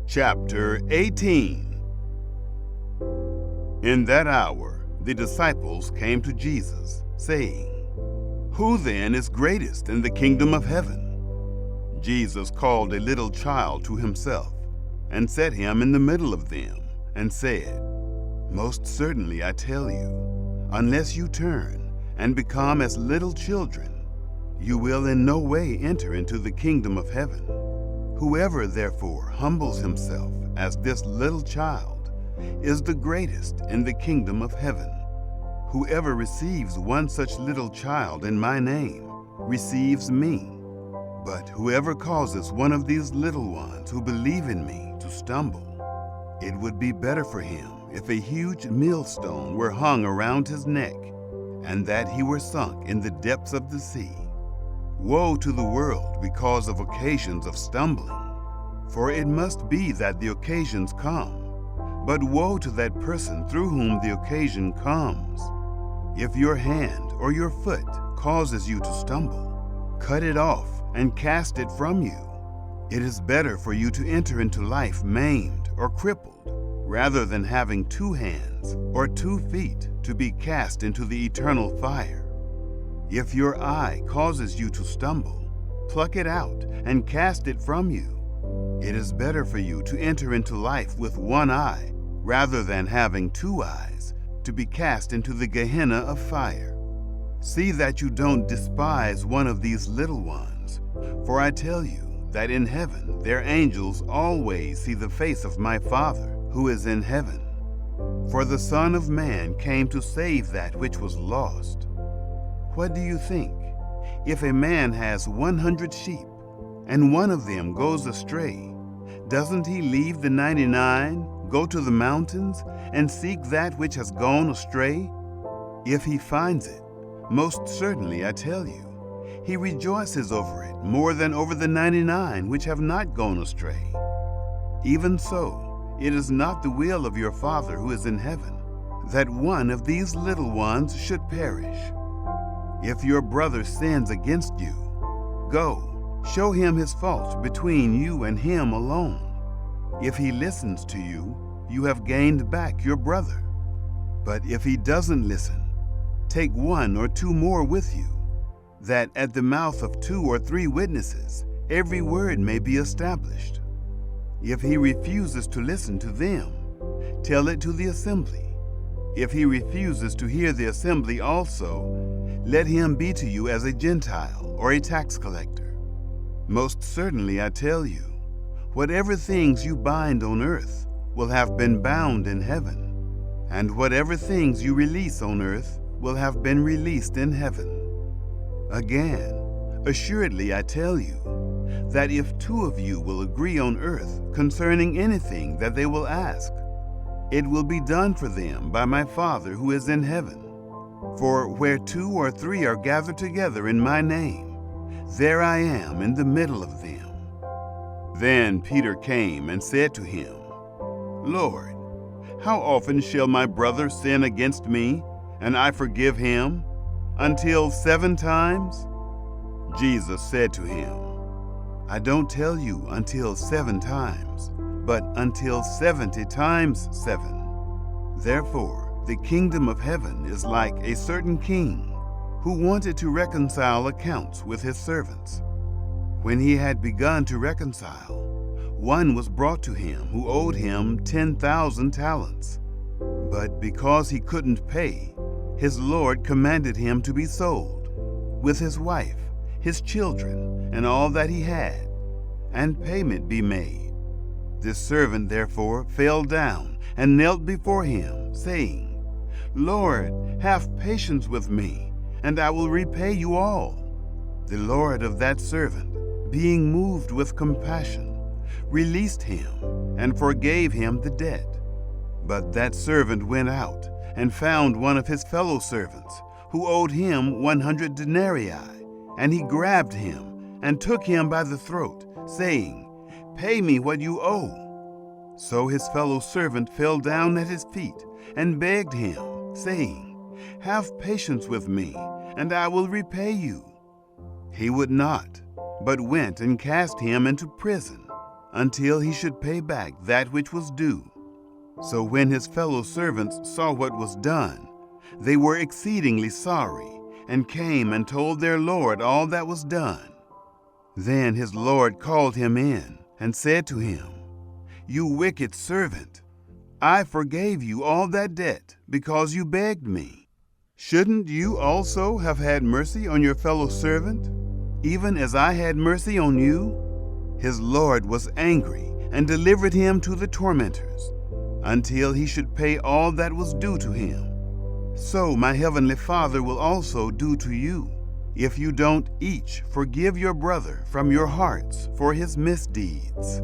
Chapter 18. In that hour the disciples came to Jesus, saying, "Who then is greatest in the kingdom of heaven?" Jesus called a little child to himself, and set him in the middle of them, and said, "Most certainly I tell you, unless you turn and become as little children, you will in no way enter into the kingdom of heaven. Whoever therefore humbles himself as this little child is the greatest in the kingdom of heaven. Whoever receives one such little child in my name receives me. But whoever causes one of these little ones who believe in me to stumble, it would be better for him if a huge millstone were hung around his neck, and that he were sunk in the depths of the sea. Woe to the world because of occasions of stumbling, for it must be that the occasions come, but woe to that person through whom the occasion comes. If your hand or your foot causes you to stumble, cut it off and cast it from you. It is better for you to enter into life maimed or crippled, rather than having 2 hands or 2 feet to be cast into the eternal fire. If your eye causes you to stumble, pluck it out and cast it from you. It is better for you to enter into life with 1 eye, rather than having 2 eyes, to be cast into the Gehenna of fire. See that you don't despise one of these little ones, for I tell you that in heaven their angels always see the face of my Father who is in heaven. For the Son of Man came to save that which was lost. What do you think? If a man has 100 sheep, and one of them goes astray, doesn't he leave the 99, go to the mountains, and seek that which has gone astray? If he finds it, most certainly I tell you, he rejoices over it more than over the 99 which have not gone astray. Even so, it is not the will of your Father who is in heaven, that one of these little ones should perish. If your brother sins against you, go, show him his fault between you and him alone. If he listens to you, you have gained back your brother. But if he doesn't listen, take 1 or 2 more with you, that at the mouth of 2 or 3 witnesses every word may be established. If he refuses to listen to them, tell it to the assembly. If he refuses to hear the assembly also, let him be to you as a Gentile or a tax collector. Most certainly I tell you, whatever things you bind on earth will have been bound in heaven, and whatever things you release on earth will have been released in heaven. Again, assuredly I tell you, that if 2 of you will agree on earth concerning anything that they will ask, it will be done for them by my Father who is in heaven. For where 2 or 3 are gathered together in my name, there I am in the middle of them." Then Peter came and said to him, "Lord, how often shall my brother sin against me, and I forgive him? Until 7 times? Jesus said to him, "I don't tell you until 7 times, but until 70 times 7. Therefore, the kingdom of heaven is like a certain king who wanted to reconcile accounts with his servants. When he had begun to reconcile, one was brought to him who owed him 10,000 talents. But because he couldn't pay, his Lord commanded him to be sold, with his wife, his children, and all that he had, and payment be made. This servant therefore fell down and knelt before him, saying, 'Lord, have patience with me, and I will repay you all.' The Lord of that servant, being moved with compassion, released him and forgave him the debt. But that servant went out and found one of his fellow servants who owed him 100 denarii, and he grabbed him and took him by the throat, saying, 'Pay me what you owe.' So his fellow servant fell down at his feet and begged him, saying, 'Have patience with me, and I will repay you.' He would not, but went and cast him into prison until he should pay back that which was due. So when his fellow servants saw what was done, they were exceedingly sorry, and came and told their lord all that was done. Then his lord called him in, and said to him, "You wicked servant, I forgave you all that debt because you begged me. Shouldn't you also have had mercy on your fellow servant, even as I had mercy on you?" His lord was angry and delivered him to the tormentors, until he should pay all that was due to him. So my heavenly Father will also do to you, if you don't each forgive your brother from your hearts for his misdeeds.